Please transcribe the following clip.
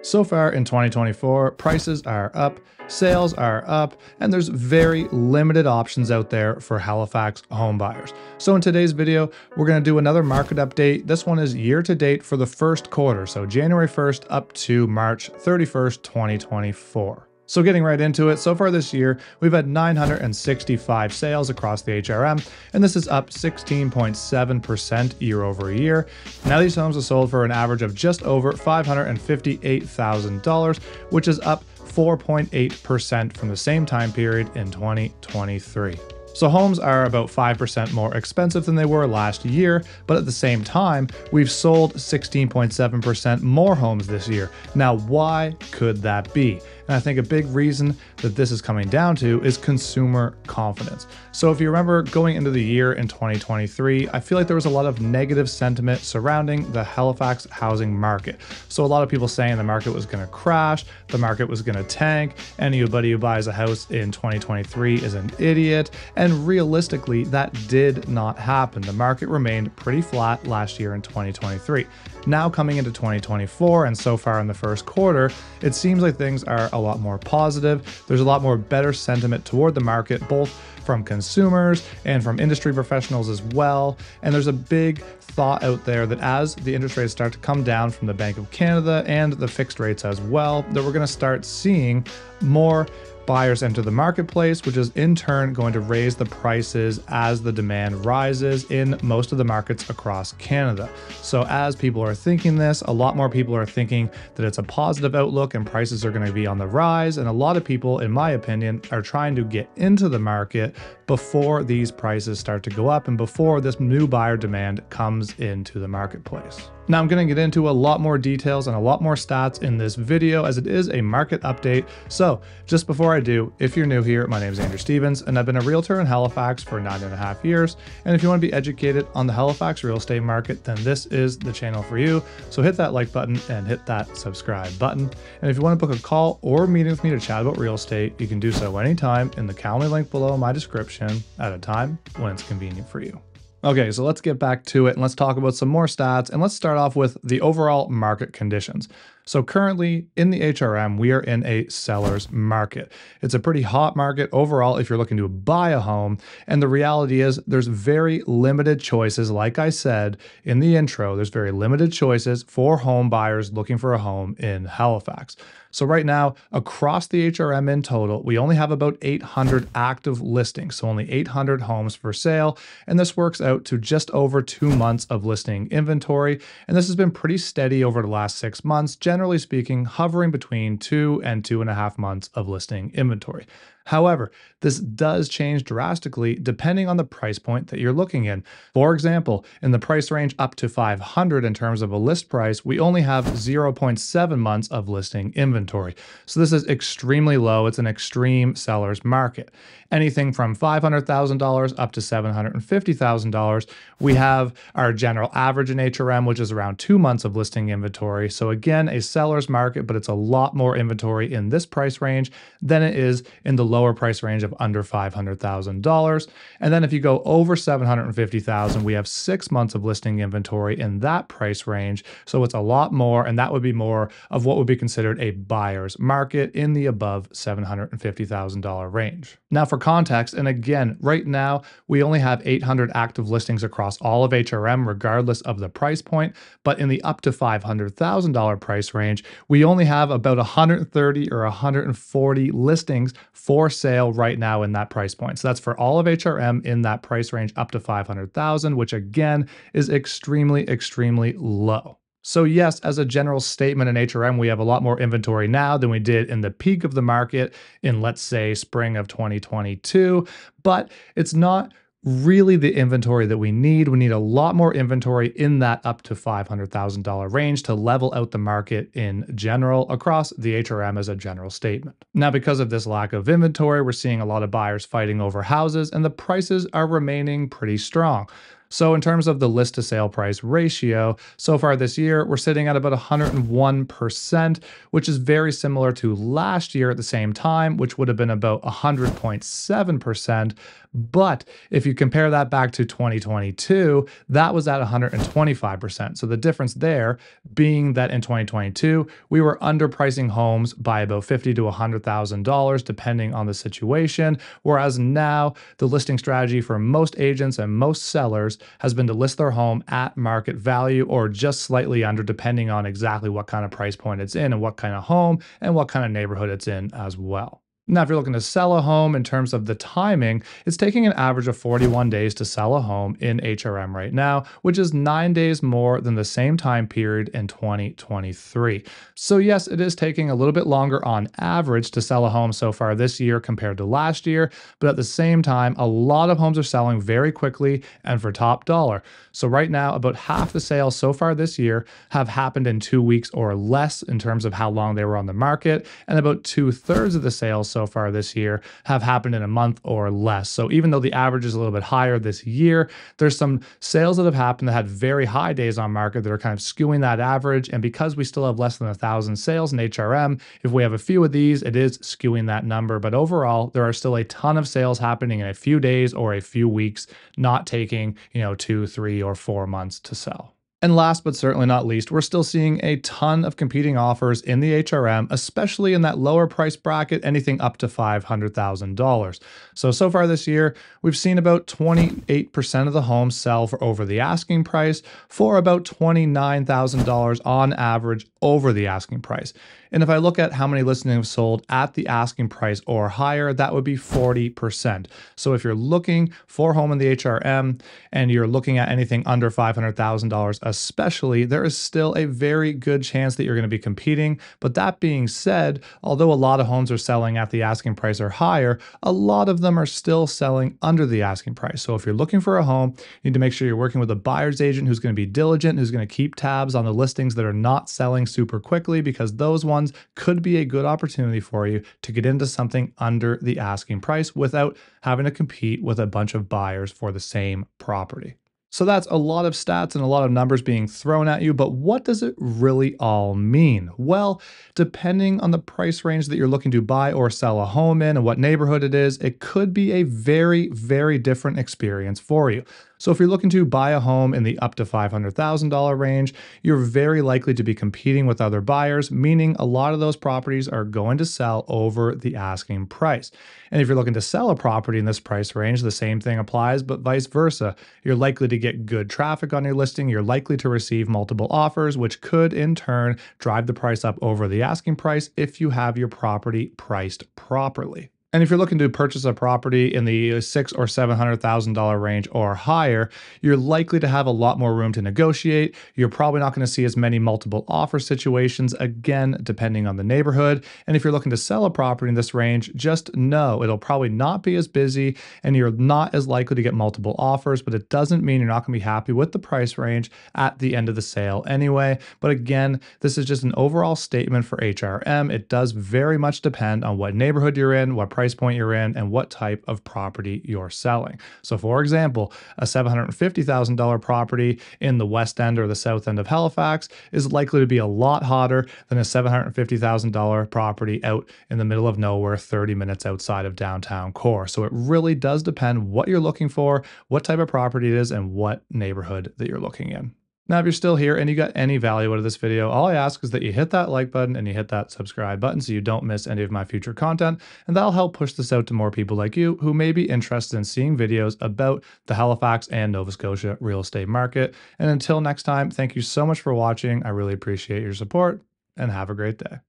So far in 2024, prices are up, sales are up, and there's very limited options out there for Halifax home buyers. So in today's video, we're going to do another market update. This one is year to date for the first quarter, so January 1st up to March 31st, 2024. So getting right into it, so far this year, we've had 965 sales across the HRM, and this is up 16.7% year over year. Now these homes are sold for an average of just over $558,000, which is up 4.8% from the same time period in 2023. So homes are about 5% more expensive than they were last year, but at the same time, we've sold 16.7% more homes this year. Now, why could that be? And I think a big reason that this is coming down to is consumer confidence. So if you remember going into the year in 2023, I feel like there was a lot of negative sentiment surrounding the Halifax housing market. So a lot of people saying the market was going to crash, the market was going to tank, anybody who buys a house in 2023 is an idiot. And realistically, that did not happen. The market remained pretty flat last year in 2023. Now coming into 2024 and so far in the first quarter, it seems like things are a lot more positive. There's a lot more better sentiment toward the market, both from consumers and from industry professionals as well. And there's a big thought out there that as the interest rates start to come down from the Bank of Canada and the fixed rates as well, that we're going to start seeing more buyers enter the marketplace, which is in turn going to raise the prices as the demand rises in most of the markets across Canada. So as people are thinking this, a lot more people are thinking that it's a positive outlook and prices are going to be on the rise. And a lot of people, in my opinion, are trying to get into the market before these prices start to go up and before this new buyer demand comes into the marketplace. Now I'm going to get into a lot more details and a lot more stats in this video as it is a market update. So just before I do, if you're new here, my name is Andrew Stevens and I've been a realtor in Halifax for 9.5 years. And if you want to be educated on the Halifax real estate market, then this is the channel for you. So hit that like button and hit that subscribe button. And if you want to book a call or a meeting with me to chat about real estate, you can do so anytime in the Calendly link below my description at a time when it's convenient for you. Okay, so let's get back to it and let's talk about some more stats and let's start off with the overall market conditions. So currently in the HRM, we are in a seller's market. It's a pretty hot market overall if you're looking to buy a home. And the reality is there's very limited choices. Like I said in the intro, there's very limited choices for home buyers looking for a home in Halifax. So right now, across the HRM in total, we only have about 800 active listings, so only 800 homes for sale, and this works out to just over 2 months of listing inventory, and this has been pretty steady over the last 6 months, generally speaking, hovering between 2 and 2.5 months of listing inventory. However, this does change drastically depending on the price point that you're looking in. For example, in the price range up to 500 in terms of a list price, we only have 0.7 months of listing inventory. So this is extremely low. It's an extreme seller's market. Anything from $500,000 up to $750,000, we have our general average in HRM, which is around 2 months of listing inventory. So again, a seller's market, but it's a lot more inventory in this price range than it is in the lower price range of under $500,000. And then if you go over $750,000, we have 6 months of listing inventory in that price range. So it's a lot more, and that would be more of what would be considered a buyer's market in the above $750,000 range. Now for context, and again, right now, we only have 800 active listings across all of HRM, regardless of the price point, but in the up to $500,000 price range, we only have about 130 or 140 listings for sale right now in that price point. So that's for all of HRM in that price range up to 500,000, which again is extremely, extremely low. So yes, as a general statement in HRM, we have a lot more inventory now than we did in the peak of the market in, let's say, spring of 2022, but it's not really the inventory that we need. We need a lot more inventory in that up to $500,000 range to level out the market in general across the HRM as a general statement. Now, because of this lack of inventory, we're seeing a lot of buyers fighting over houses and the prices are remaining pretty strong. So in terms of the list to sale price ratio, so far this year, we're sitting at about 101%, which is very similar to last year at the same time, which would have been about 100.7%. But if you compare that back to 2022, that was at 125%. So the difference there being that in 2022, we were underpricing homes by about $50,000 to $100,000, depending on the situation. Whereas now, the listing strategy for most agents and most sellers has been to list their home at market value or just slightly under, depending on exactly what kind of price point it's in and what kind of home and what kind of neighborhood it's in as well. Now, if you're looking to sell a home in terms of the timing, it's taking an average of 41 days to sell a home in HRM right now, which is 9 days more than the same time period in 2023. So yes, it is taking a little bit longer on average to sell a home so far this year compared to last year, but at the same time, a lot of homes are selling very quickly and for top dollar. So right now, about half the sales so far this year have happened in 2 weeks or less in terms of how long they were on the market, and about 2/3 of the sales so far this year have happened in a month or less. So even though the average is a little bit higher this year, there's some sales that have happened that had very high days on market that are kind of skewing that average. And because we still have less than 1,000 sales in HRM, if we have a few of these, it is skewing that number. But overall, there are still a ton of sales happening in a few days or a few weeks, not taking, 2, 3, or 4 months to sell. And last but certainly not least, we're still seeing a ton of competing offers in the HRM, especially in that lower price bracket, anything up to $500,000. So far this year, we've seen about 28% of the homes sell for over the asking price, for about $29,000 on average over the asking price. And if I look at how many listings have sold at the asking price or higher, that would be 40%. So if you're looking for a home in the HRM and you're looking at anything under $500,000 especially, there is still a very good chance that you're going to be competing. But that being said, although a lot of homes are selling at the asking price or higher, a lot of them are still selling under the asking price. So if you're looking for a home, you need to make sure you're working with a buyer's agent who's going to be diligent, who's going to keep tabs on the listings that are not selling super quickly, because those ones could be a good opportunity for you to get into something under the asking price without having to compete with a bunch of buyers for the same property. So that's a lot of stats and a lot of numbers being thrown at you, but what does it really all mean? Well, depending on the price range that you're looking to buy or sell a home in and what neighborhood it is, it could be a very, very different experience for you. So if you're looking to buy a home in the up to $500,000 range, you're very likely to be competing with other buyers, meaning a lot of those properties are going to sell over the asking price. And if you're looking to sell a property in this price range, the same thing applies, but vice versa. You're likely to get good traffic on your listing. You're likely to receive multiple offers, which could in turn drive the price up over the asking price if you have your property priced properly. And if you're looking to purchase a property in the $600,000 or $700,000 range or higher, you're likely to have a lot more room to negotiate. You're probably not going to see as many multiple offer situations, again, depending on the neighborhood. And if you're looking to sell a property in this range, just know it'll probably not be as busy and you're not as likely to get multiple offers, but it doesn't mean you're not going to be happy with the price range at the end of the sale anyway. But again, this is just an overall statement for HRM. It does very much depend on what neighborhood you're in, what price point you're in, and what type of property you're selling. So for example, a $750,000 property in the West End or the South End of Halifax is likely to be a lot hotter than a $750,000 property out in the middle of nowhere, 30 minutes outside of downtown core. So it really does depend what you're looking for, what type of property it is, and what neighborhood that you're looking in. Now, if you're still here and you got any value out of this video, all I ask is that you hit that like button and you hit that subscribe button so you don't miss any of my future content, and that'll help push this out to more people like you who may be interested in seeing videos about the Halifax and Nova Scotia real estate market. And until next time, thank you so much for watching. I really appreciate your support, and have a great day.